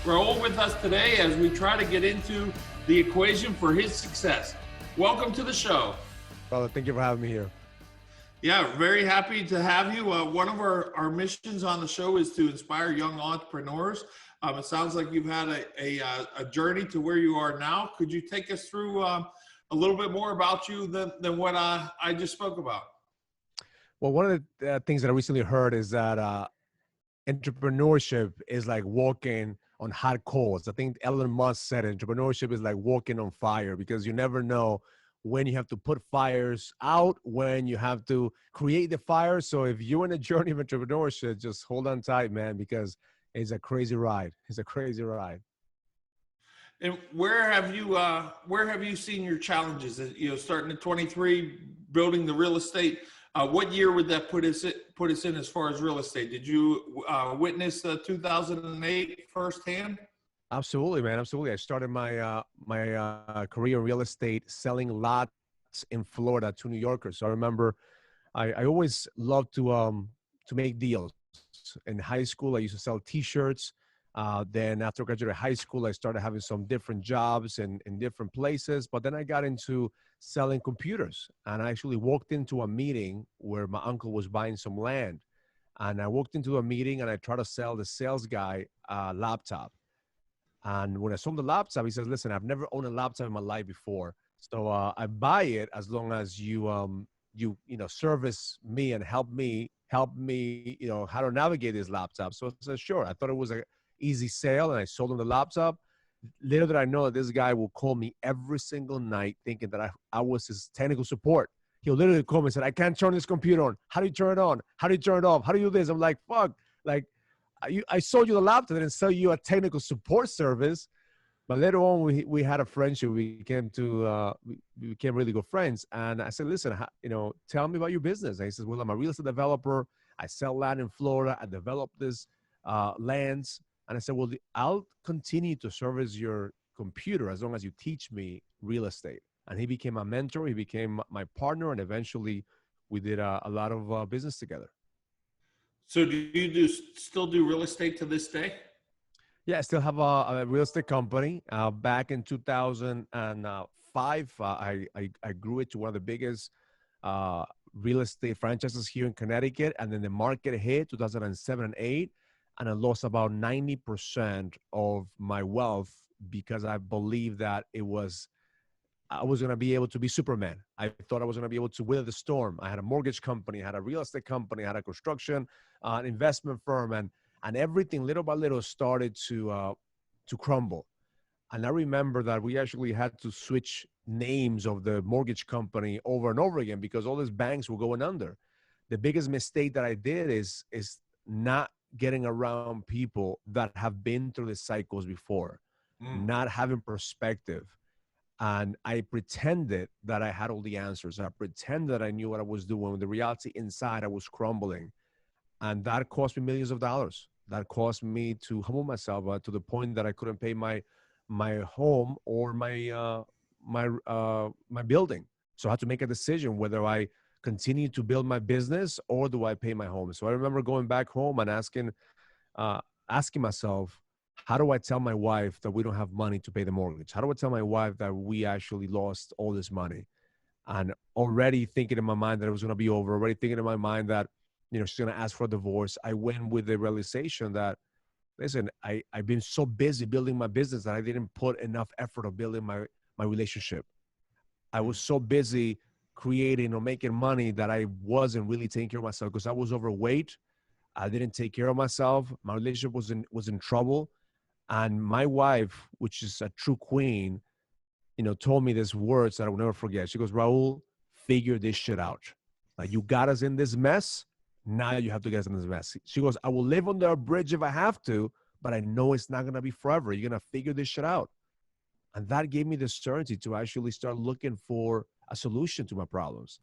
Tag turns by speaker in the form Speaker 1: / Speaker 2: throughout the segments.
Speaker 1: Raul with us today as we try to get into the equation for his success. Welcome to the show.
Speaker 2: Brother, thank you for having me here.
Speaker 1: Yeah, very happy to have you. One of our missions on the show is to inspire young entrepreneurs. It sounds like you've had a journey to where you are now. Could you take us through a little bit more about you than what I just spoke about?
Speaker 2: Well, one of the things that I recently heard is that entrepreneurship is like walking on hot coals. I think Elon Musk said entrepreneurship is like walking on fire because you never know when you have to put fires out, when you have to create the fire. So if you're in a journey of entrepreneurship, just hold on tight, man, because it's a crazy ride. It's a crazy ride.
Speaker 1: And where have you seen your challenges? You know, starting at 23, building the real estate. What year would that put us in as far as real estate? Did you witness 2008 firsthand?
Speaker 2: Absolutely, man. Absolutely. I started my career in real estate selling lots in Florida to New Yorkers. So I remember I always loved to make deals. In high school, I used to sell T-shirts. Then after I graduated high school, I started having some different jobs in different places. But then I got into selling computers. And I actually walked into a meeting where my uncle was buying some land. And I walked into a meeting and I tried to sell the sales guy a laptop. And when I sold the laptop, he says, listen, I've never owned a laptop in my life before. So I buy it as long as you service me and help me, how to navigate this laptop. So I said, sure. I thought it was an easy sale and I sold him the laptop. Little did I know that this guy will call me every single night thinking that I was his technical support. He'll literally call me and said, I can't turn this computer on. How do you turn it on? How do you turn it off? How do you do this? I'm like, fuck, like, I sold you the laptop and sell you a technical support service. But later on, we had a friendship. We became really good friends. And I said, listen, tell me about your business. And he says, well, I'm a real estate developer. I sell land in Florida. I develop this lands. And I said, well, I'll continue to service your computer as long as you teach me real estate. And he became a mentor. He became my partner. And eventually we did a lot of business together.
Speaker 1: So do you still do real estate to this day?
Speaker 2: Yeah, I still have a real estate company. Back in 2005, I grew it to one of the biggest real estate franchises here in Connecticut. And then the market hit 2007 and 8. And I lost about 90% of my wealth because I believed that I was going to be able to be Superman. I thought I was going to be able to weather the storm. I had a mortgage company, I had a real estate company, I had a construction, an investment firm, and everything little by little started to crumble. And I remember that we actually had to switch names of the mortgage company over and over again because all these banks were going under. The biggest mistake that I did is not getting around people that have been through the cycles before, not having perspective. And I pretended that I had all the answers. I pretended that I knew what I was doing. When the reality inside, I was crumbling. And that cost me millions of dollars. That caused me to humble myself to the point that I couldn't pay my home or my building. So I had to make a decision whether I continue to build my business or do I pay my home. So I remember going back home and asking myself, how do I tell my wife that we don't have money to pay the mortgage? How do I tell my wife that we actually lost all this money? And already thinking in my mind that it was going to be over, already thinking in my mind that, she's going to ask for a divorce. I went with the realization that, listen, I've been so busy building my business that I didn't put enough effort of building my relationship. I was so busy creating or making money that I wasn't really taking care of myself because I was overweight. I didn't take care of myself. My relationship was in trouble. And my wife, which is a true queen, told me these words that I will never forget. She goes, Raul, figure this shit out. Like, you got us in this mess. Now you have to get us in this mess. She goes, I will live under a bridge if I have to, but I know it's not going to be forever. You're going to figure this shit out. And that gave me the certainty to actually start looking for a solution to my problems.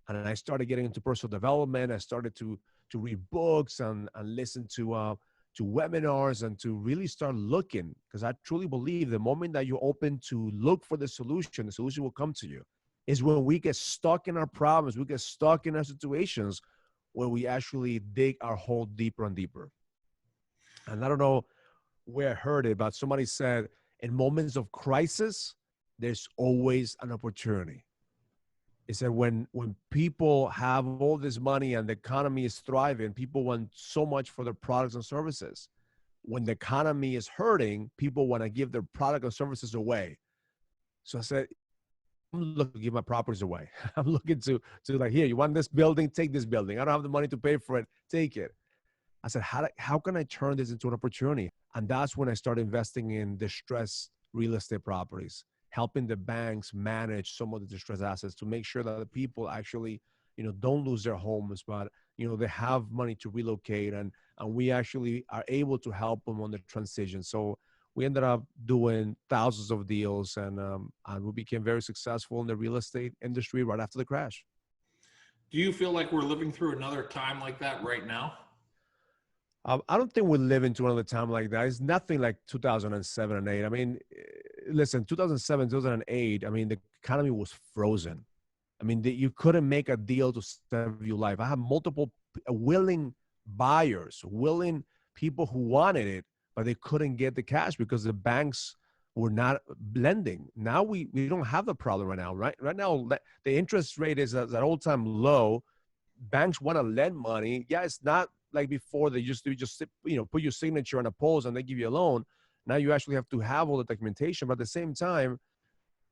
Speaker 2: And I started getting into personal development. I started to read books and listen to webinars and to really start looking, because I truly believe the moment that you're open to look for the solution will come to you. Is when we get stuck in our problems, we get stuck in our situations where we actually dig our hole deeper and deeper. And I don't know where I heard it, but somebody said, in moments of crisis, there's always an opportunity. It said when people have all this money and the economy is thriving, people want so much for their products and services. When the economy is hurting, people want to give their product and services away. So I said, I'm looking to give my properties away. I'm looking to like, here, you want this building? Take this building. I don't have the money to pay for it. Take it. I said, how can I turn this into an opportunity? And that's when I started investing in distressed real estate properties, helping the banks manage some of the distressed assets to make sure that the people actually, don't lose their homes, but, they have money to relocate, and we actually are able to help them on the transition. So we ended up doing thousands of deals, and we became very successful in the real estate industry right after the crash.
Speaker 1: Do you feel like we're living through another time like that right now?
Speaker 2: I don't think we live into another time like that. It's nothing like 2007 and 8. I mean, listen, 2007, 2008, I mean, the economy was frozen. I mean, you couldn't make a deal to save your life. I have multiple willing buyers, willing people who wanted it, but they couldn't get the cash because the banks were not lending. Now we don't have the problem right now, right? Right now, the interest rate is at an all-time low. Banks want to lend money. Yeah, it's not like before they used to just put your signature on a post and they give you a loan. Now you actually have to have all the documentation, but at the same time,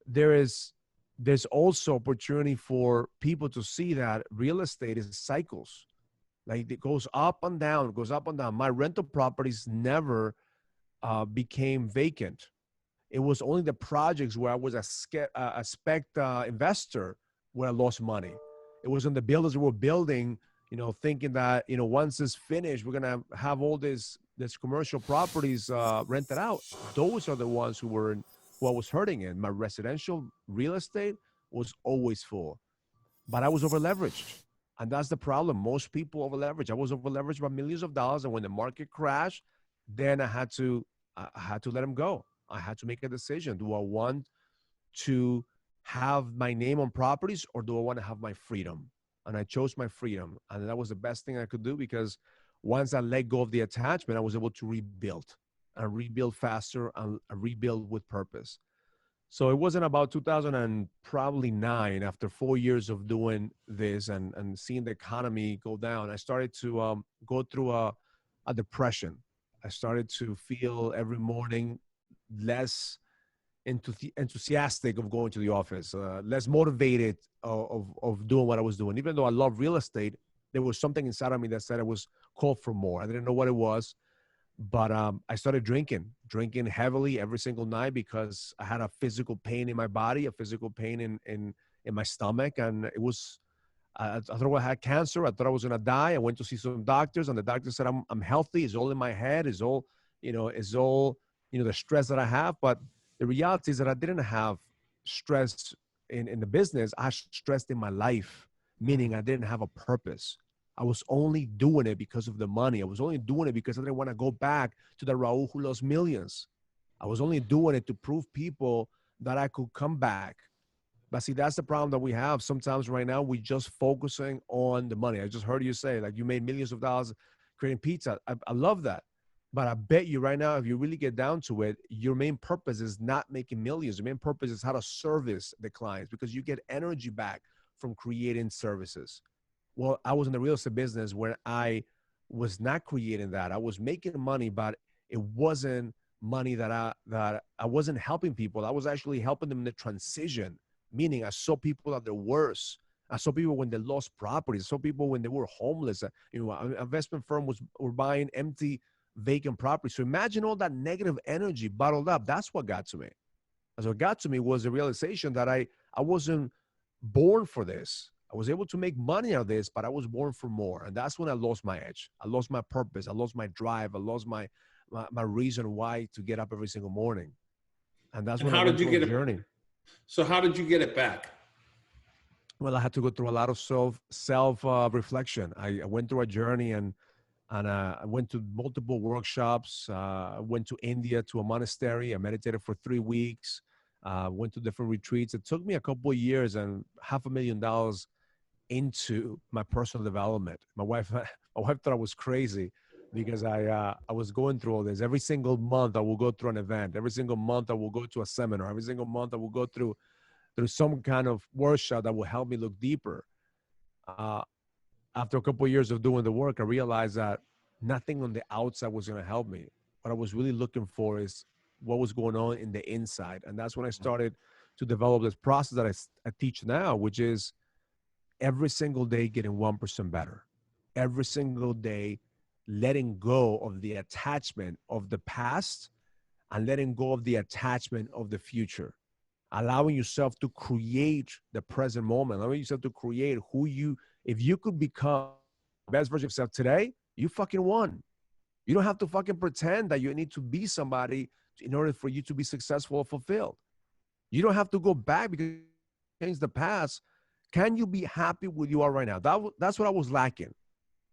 Speaker 2: there's also opportunity for people to see that real estate is cycles. Like, it goes up and down, it goes up and down. My rental properties never became vacant. It was only the projects where I was a spec investor where I lost money. It was on the builders who were building, thinking that, once it's finished, we're going to have all this commercial properties rented out. Those are the ones who I was hurting in. My residential real estate was always full, but I was over leveraged. And that's the problem. Most people over leverage. I was over leveraged by millions of dollars. And when the market crashed, then I had to let them go. I had to make a decision. Do I want to have my name on properties, or do I want to have my freedom? And I chose my freedom. And that was the best thing I could do, because once I let go of the attachment, I was able to rebuild and rebuild faster and rebuild with purpose. So it wasn't about 2009, after 4 years of doing this and seeing the economy go down, I started to go through a depression. I started to feel every morning less enthusiastic of going to the office, less motivated of doing what I was doing. Even though I love real estate, there was something inside of me that said I was called for more. I didn't know what it was, but I started drinking heavily every single night because I had a physical pain in my body, a physical pain in my stomach, and it was. I thought I had cancer. I thought I was going to die. I went to see some doctors, and the doctor said, I'm healthy. It's all in my head. It's all, the stress that I have. But the reality is that I didn't have stress in the business. I had stress in my life, meaning I didn't have a purpose. I was only doing it because of the money. I was only doing it because I didn't want to go back to the Raul who lost millions. I was only doing it to prove people that I could come back. But see, that's the problem that we have. Sometimes right now, we're just focusing on the money. I just heard you say, like, you made millions of dollars creating pizza. I love that. But I bet you right now, if you really get down to it, your main purpose is not making millions. Your main purpose is how to service the clients, because you get energy back from creating services. Well, I was in the real estate business where I was not creating that. I was making money, but it wasn't money that I wasn't helping people. I was actually helping them in the transition. Meaning, I saw people at their worst. I saw people when they lost properties. I saw people when they were homeless. An investment firm were buying empty, vacant properties. So imagine all that negative energy bottled up. That's what got to me. And so what got to me was the realization that I wasn't born for this. I was able to make money out of this, but I was born for more. And that's when I lost my edge. I lost my purpose. I lost my drive. I lost my reason why to get up every single morning. And that's when I went through a journey.
Speaker 1: So how did you get it back?
Speaker 2: Well, I had to go through a lot of self reflection. I went through a journey, and I went to multiple workshops. I went to India to a monastery. I meditated for 3 weeks. Went to different retreats. It took me a couple of years and $500,000 into my personal development. My wife thought I was crazy, because I was going through all this. Every single month I will go through an event. Every single month I will go to a seminar. Every single month I will go through some kind of workshop that will help me look deeper. Uh, After a couple of years of doing the work, I realized that nothing on the outside was going to help me. What I was really looking for is what was going on in the inside. And that's when I started to develop this process that I teach now, which is every single day getting 1% better. Every single day letting go of the attachment of the past and letting go of the attachment of the future. Allowing yourself to create the present moment, allowing yourself to create who you, if you could become the best version of yourself today, you fucking won. You don't have to fucking pretend that you need to be somebody in order for you to be successful or fulfilled. You don't have to go back because you change the past. Can you be happy with you are right now? That's what I was lacking.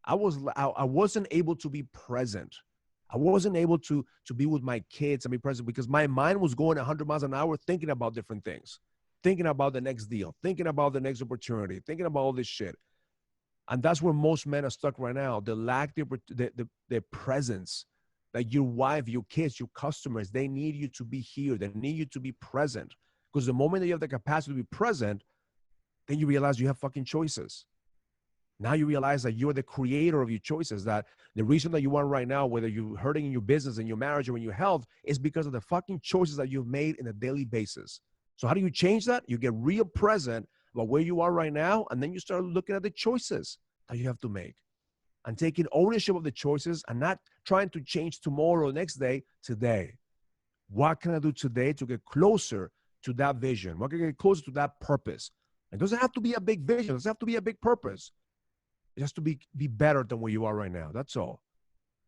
Speaker 2: I wasn't able to be present. I wasn't able to be with my kids and be present because my mind was going 100 miles an hour thinking about different things, thinking about the next deal, thinking about the next opportunity, thinking about all this shit. And that's where most men are stuck right now. They lack the presence. Like your wife, your kids, your customers, they need you to be here. They need you to be present. Because the moment that you have the capacity to be present, then you realize you have fucking choices. Now you realize that you're the creator of your choices, that the reason that you are right now, whether you're hurting in your business, in your marriage, or in your health, is because of the fucking choices that you've made in a daily basis. So how do you change that? You get real present about where you are right now, and then you start looking at the choices that you have to make and taking ownership of the choices and not trying to change tomorrow or next day, today. What can I do today to get closer to that vision? What can I get closer to that purpose? It doesn't have to be a big vision. It doesn't have to be a big purpose. It has to be better than where you are right now. That's all.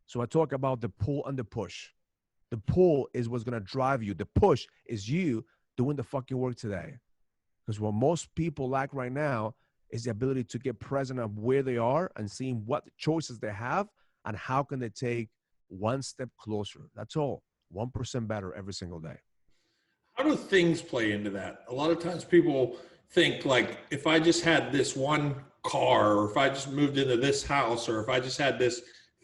Speaker 2: So I talk about the pull and the push. The pull is what's going to drive you. The push is you doing the fucking work today. Because what most people lack right now is the ability to get present of where they are and seeing what choices they have and how can they take one step closer. That's all. 1% better every single day.
Speaker 1: How do things play into that? A lot of times people think like, if I just had this one car, or if I just moved into this house, or if I just had this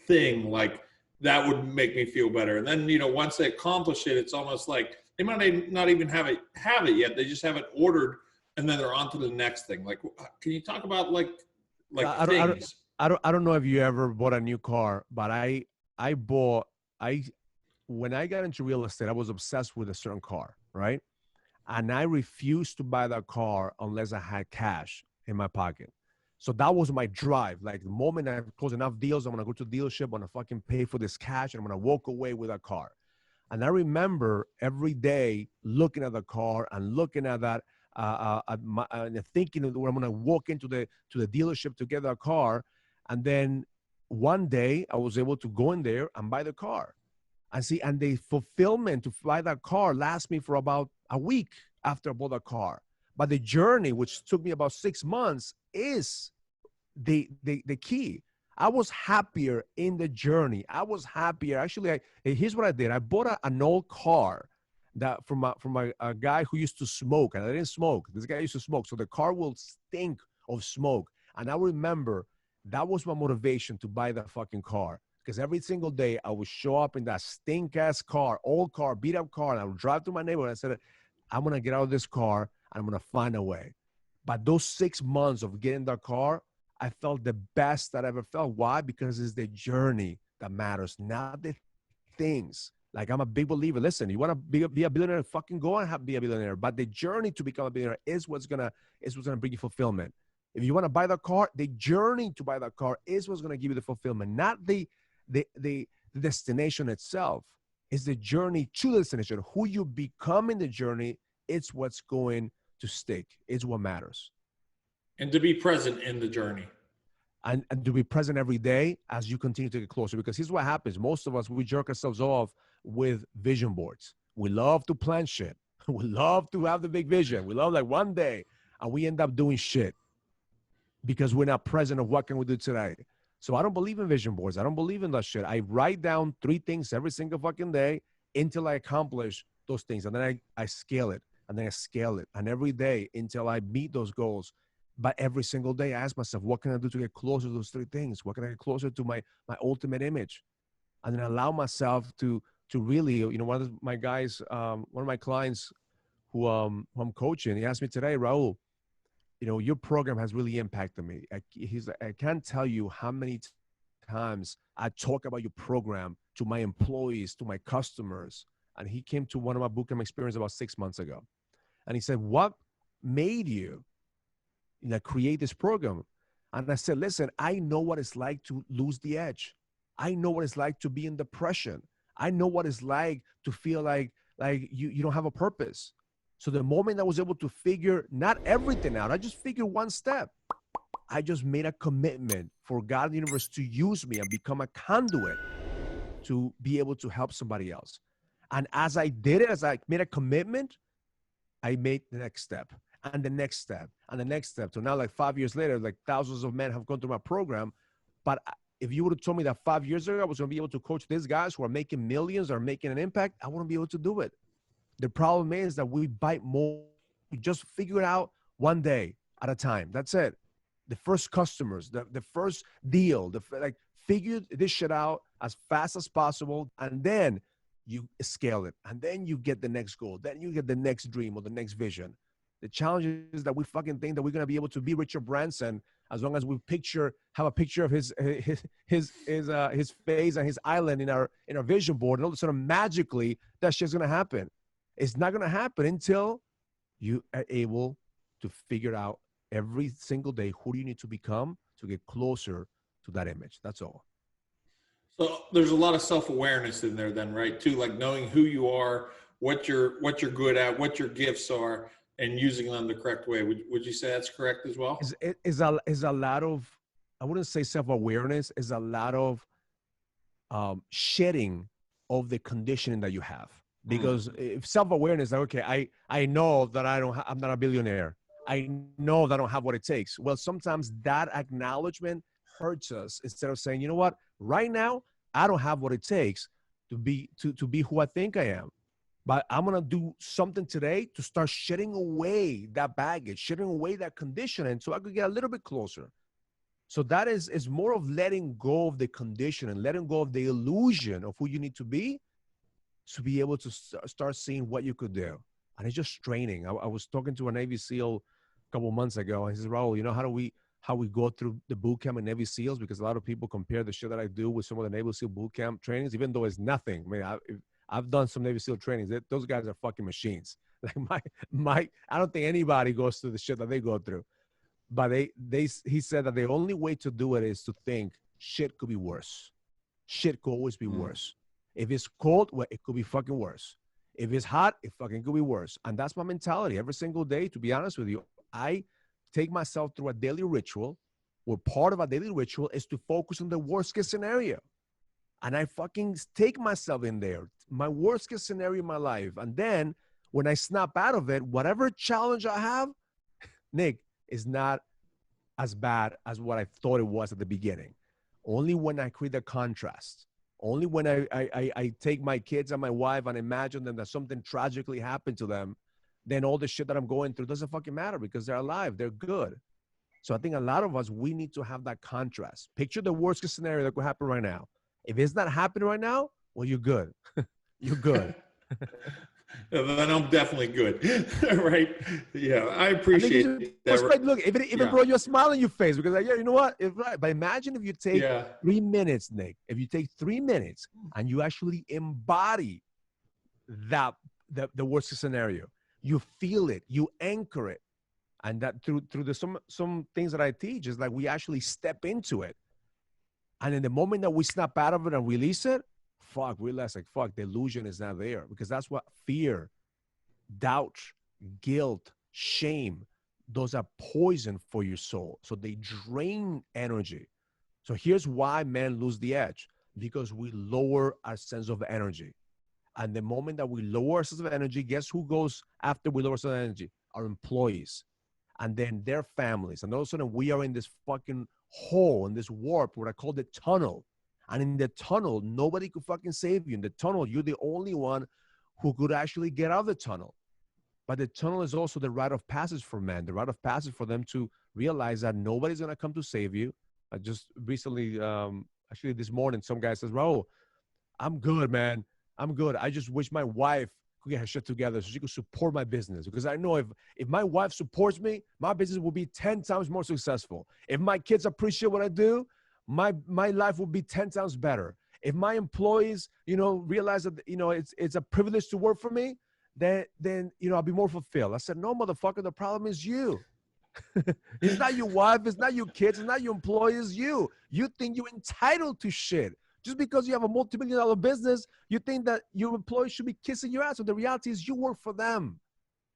Speaker 1: thing, like that would make me feel better. And then, once they accomplish it, it's almost like they might not even have it yet. They just have it ordered and then they're on to the next thing. Like, can you talk about like things?
Speaker 2: I don't know if you ever bought a new car, but when I got into real estate, I was obsessed with a certain car, right? And I refused to buy that car unless I had cash in my pocket. So that was my drive. Like the moment I close enough deals, I'm going to go to the dealership, I'm going to fucking pay for this cash, and I'm going to walk away with a car. And I remember every day looking at the car and looking at that, and thinking where I'm going to walk into the dealership to get that car. And then one day I was able to go in there and buy the car. And see, and the fulfillment to buy that car lasts me for about a week after I bought the car. But the journey, which took me about 6 months, is the key. I was happier in the journey. I was happier. Actually, here's what I did. I bought an old car that from a guy who used to smoke, and I didn't smoke. This guy used to smoke, so the car will stink of smoke. And I remember that was my motivation to buy that fucking car. Because every single day I would show up in that stink-ass car, old car, beat-up car, and I would drive through my neighborhood and I said, I'm going to get out of this car and I'm going to find a way. But those 6 months of getting that car, I felt the best that I ever felt. Why? Because it's the journey that matters, not the things. Like, I'm a big believer. Listen, you want to be a billionaire, fucking go and be a billionaire. But the journey to become a billionaire is what's gonna bring you fulfillment. If you want to buy the car, the journey to buy that car is what's going to give you the fulfillment, not the destination itself. Is the journey to the destination. Who you become in the journey, it's what's going to stick. It's what matters.
Speaker 1: And to be present in the journey.
Speaker 2: And to be present every day as you continue to get closer. Because here's what happens. Most of us, we jerk ourselves off with vision boards. We love to plan shit. We love to have the big vision. We love like one day, and we end up doing shit because we're not present of what can we do today. So I don't believe in vision boards. I don't believe in that shit. I write down 3 things every single fucking day until I accomplish those things. And then I scale it, and then I scale it. And every day until I meet those goals. But every single day I ask myself, what can I do to get closer to those 3 things? What can I get closer to my ultimate image? and then allow myself to really, one of my guys, one of my clients who I'm coaching, he asked me today, Raul, your program has really impacted me. I can't tell you how many times I talk about your program to my employees, to my customers. And he came to one of my bootcamp experience about 6 months ago. And he said, what made you create this program? And I said, listen, I know what it's like to lose the edge. I know what it's like to be in depression. I know what it's like to feel like you don't have a purpose. So the moment I was able to figure not everything out, I just figured one step. I just made a commitment for God and the universe to use me and become a conduit to be able to help somebody else. And as I did it, as I made a commitment, I made the next step and the next step and the next step. So now, like 5 years later, like thousands of men have gone through my program. But if you would have told me that 5 years ago I was going to be able to coach these guys who are making millions or making an impact, I wouldn't be able to do it. The problem is that we bite more. We just figure it out one day at a time. That's it. The first customers, the first deal, figure this shit out as fast as possible, and then you scale it, and then you get the next goal, then you get the next dream or the next vision. The challenge is that we fucking think that we're gonna be able to be Richard Branson as long as we have a picture of his face and his island in our vision board, and all of a sudden magically that shit's gonna happen. It's not gonna happen until you are able to figure out every single day who do you need to become to get closer to that image. That's all.
Speaker 1: So there's a lot of self-awareness in there then, right? Too, like knowing who you are, what you're good at, what your gifts are, and using them the correct way. Would you say that's correct as well?
Speaker 2: Is a lot of, I wouldn't say self-awareness, is a lot of shedding of the conditioning that you have. Because if self-awareness, like, okay, I know that I'm not a billionaire. I know that I don't have what it takes. Well, sometimes that acknowledgement hurts us instead of saying, you know what, right now, I don't have what it takes to be who I think I am. But I'm going to do something today to start shedding away that baggage, shedding away that conditioning so I could get a little bit closer. So that is more of letting go of the conditioning, letting go of the illusion of who you need to be able to start seeing what you could do. And it's just training. I was talking to a Navy SEAL a couple of months ago, and he says, Raul, you know how we go through the boot camp in Navy SEALs? Because a lot of people compare the shit that I do with some of the Navy SEAL boot camp trainings, even though it's nothing. I mean, I've done some Navy SEAL trainings. Those guys are fucking machines. Like I don't think anybody goes through the shit that they go through. But he said that the only way to do it is to think shit could be worse. Shit could always be worse. If it's cold, well, it could be fucking worse. If it's hot, it fucking could be worse. And that's my mentality every single day. To be honest with you, I take myself through a daily ritual where part of a daily ritual is to focus on the worst case scenario. And I fucking take myself in there, my worst case scenario in my life. And then when I snap out of it, whatever challenge I have, Nick, is not as bad as what I thought it was at the beginning. Only when I create the contrast. Only when I take my kids and my wife and imagine them that something tragically happened to them, then all the shit that I'm going through doesn't fucking matter because they're alive. They're good. So I think a lot of us, we need to have that contrast. Picture the worst case scenario that could happen right now. If it's not happening right now, well, you're good. You're good.
Speaker 1: Then I'm definitely good. Right? Yeah, I appreciate that.
Speaker 2: Right. Look, even brought you a smile on your face because, you know what? It's right. But imagine if you take 3 minutes, Nick. If you take 3 minutes and you actually embody the worst case scenario, you feel it, you anchor it, and that through some things that I teach is like we actually step into it, and in the moment that we snap out of it and release it, realize the illusion is not there, because that's what fear, doubt, guilt, shame, those are poison for your soul. So they drain energy. So here's why men lose the edge, because we lower our sense of energy. And the moment that we lower our sense of energy, guess who goes after we lower our sense of energy? Our employees, and then their families. And all of a sudden we are in this fucking hole, in this warp, what I call the tunnel. And in the tunnel, nobody could fucking save you. In the tunnel, you're the only one who could actually get out of the tunnel. But the tunnel is also the rite of passage for men, the rite of passage for them to realize that nobody's going to come to save you. I just recently, actually this morning, some guy says, Raul, I'm good, man. I'm good. I just wish my wife could get her shit together so she could support my business. Because I know if my wife supports me, my business will be 10 times more successful. If my kids appreciate what I do, my life will be 10 times better. If my employees, realize that, it's a privilege to work for me, then I'll be more fulfilled. I said, no, motherfucker, the problem is you. It's not your wife, it's not your kids, it's not your employees, it's you. You think you're entitled to shit. Just because you have a multi-million-dollar business, you think that your employees should be kissing your ass. So the reality is you work for them.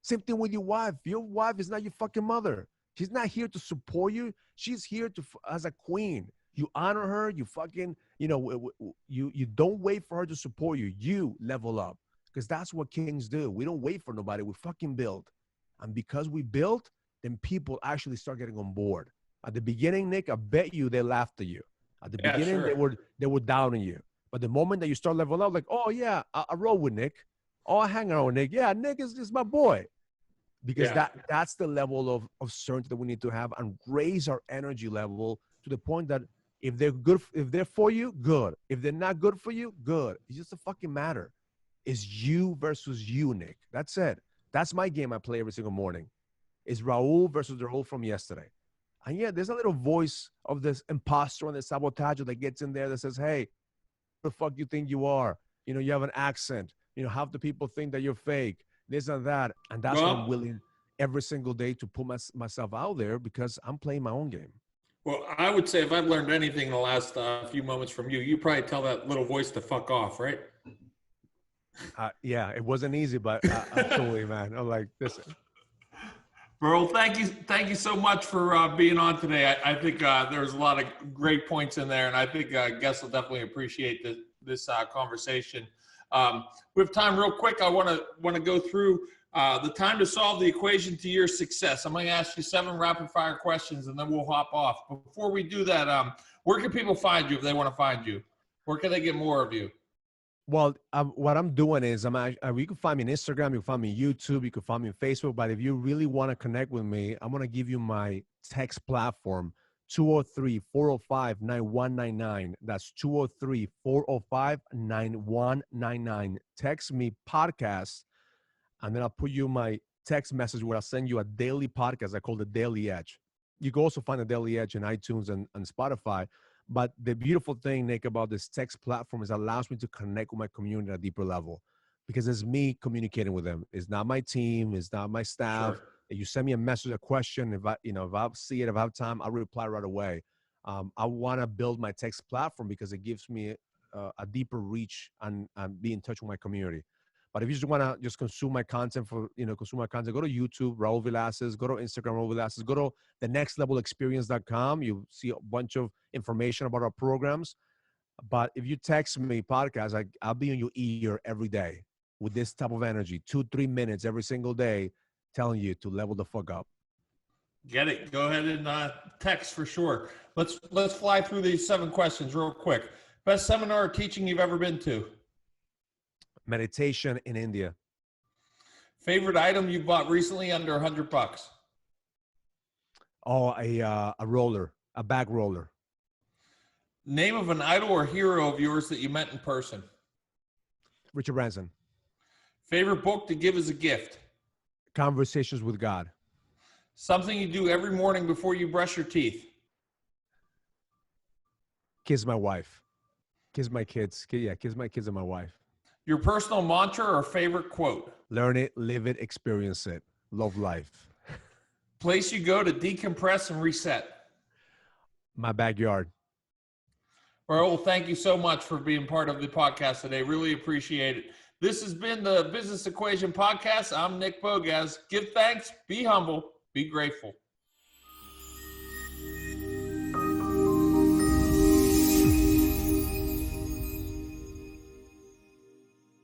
Speaker 2: Same thing with your wife. Your wife is not your fucking mother. She's not here to support you. She's here as a queen. You honor her. You fucking, you don't wait for her to support you. You level up, because that's what kings do. We don't wait for nobody. We fucking build. And because we build, then people actually start getting on board. At the beginning, Nick, I bet you they laughed at you. At the beginning, sure, they were down on you. But the moment that you start leveling up, like, oh yeah, I roll with Nick. Oh, I hang around with Nick. Yeah, Nick is just my boy. Because that's the level of certainty that we need to have, and raise our energy level to the point that if they're good, if they're for you, good. If they're not good for you, good. It's just a fucking matter. It's you versus you, Nick. That's it. That's my game I play every single morning. It's Raul versus the Raul from yesterday. And yeah, there's a little voice of this imposter and the sabotage that gets in there that says, hey, who the fuck you think you are? You have an accent. Half the people think that you're fake, this and that. And that's what I'm willing every single day to put myself out there, because I'm playing my own game.
Speaker 1: Well, I would say if I've learned anything in the last few moments from you, you probably tell that little voice to fuck off, right?
Speaker 2: Yeah, it wasn't easy, but absolutely, man. I'm like, listen.
Speaker 1: Raul, thank you so much for being on today. I think there's a lot of great points in there, and I think guests will definitely appreciate this conversation. We have time real quick. I want to go through the time to solve the equation to your success. I'm going to ask you 7 rapid fire questions, and then we'll hop off. But before we do that, where can people find you if they want to find you? Where can they get more of you?
Speaker 2: Well, what I'm doing is you can find me on Instagram, you can find me on YouTube, you can find me on Facebook. But if you really want to connect with me, I'm going to give you my text platform, 203-405-9199. That's 203-405-9199. Text me podcast, and then I'll put you my text message where I'll send you a daily podcast I call the Daily Edge. You can also find the Daily Edge in iTunes and Spotify. But the beautiful thing, Nick, about this text platform is it allows me to connect with my community at a deeper level, because it's me communicating with them. It's not my team. It's not my staff. Sure. If you send me a message, a question, if I see it, if I have time, I'll reply right away. I want to build my text platform because it gives me a deeper reach and be in touch with my community. But if you just want to just consume my content go to YouTube, Raul Villacis, go to Instagram, Raul Villacis, go to thenextlevelexperience.com. You see a bunch of information about our programs. But if you text me podcast, I'll be in your ear every day with this type of energy, 2-3 minutes every single day, telling you to level the fuck up.
Speaker 1: Get it. Go ahead and text for sure. Let's fly through these 7 questions real quick. Best seminar or teaching you've ever been to?
Speaker 2: Meditation in India.
Speaker 1: Favorite item you bought recently under $100?
Speaker 2: Oh, a roller, a bag roller.
Speaker 1: Name of an idol or hero of yours that you met in person?
Speaker 2: Richard Branson.
Speaker 1: Favorite book to give as a gift?
Speaker 2: Conversations with God.
Speaker 1: Something you do every morning before you brush your teeth?
Speaker 2: Kiss my wife. Kiss my kids. Kiss my kids and my wife.
Speaker 1: Your personal mantra or favorite quote?
Speaker 2: Learn it, live it, experience it. Love life.
Speaker 1: Place you go to decompress and reset?
Speaker 2: My backyard.
Speaker 1: Raul, thank you so much for being part of the podcast today. Really appreciate it. This has been the Business Equation Podcast. I'm Nick Bogacz. Give thanks, be humble, be grateful.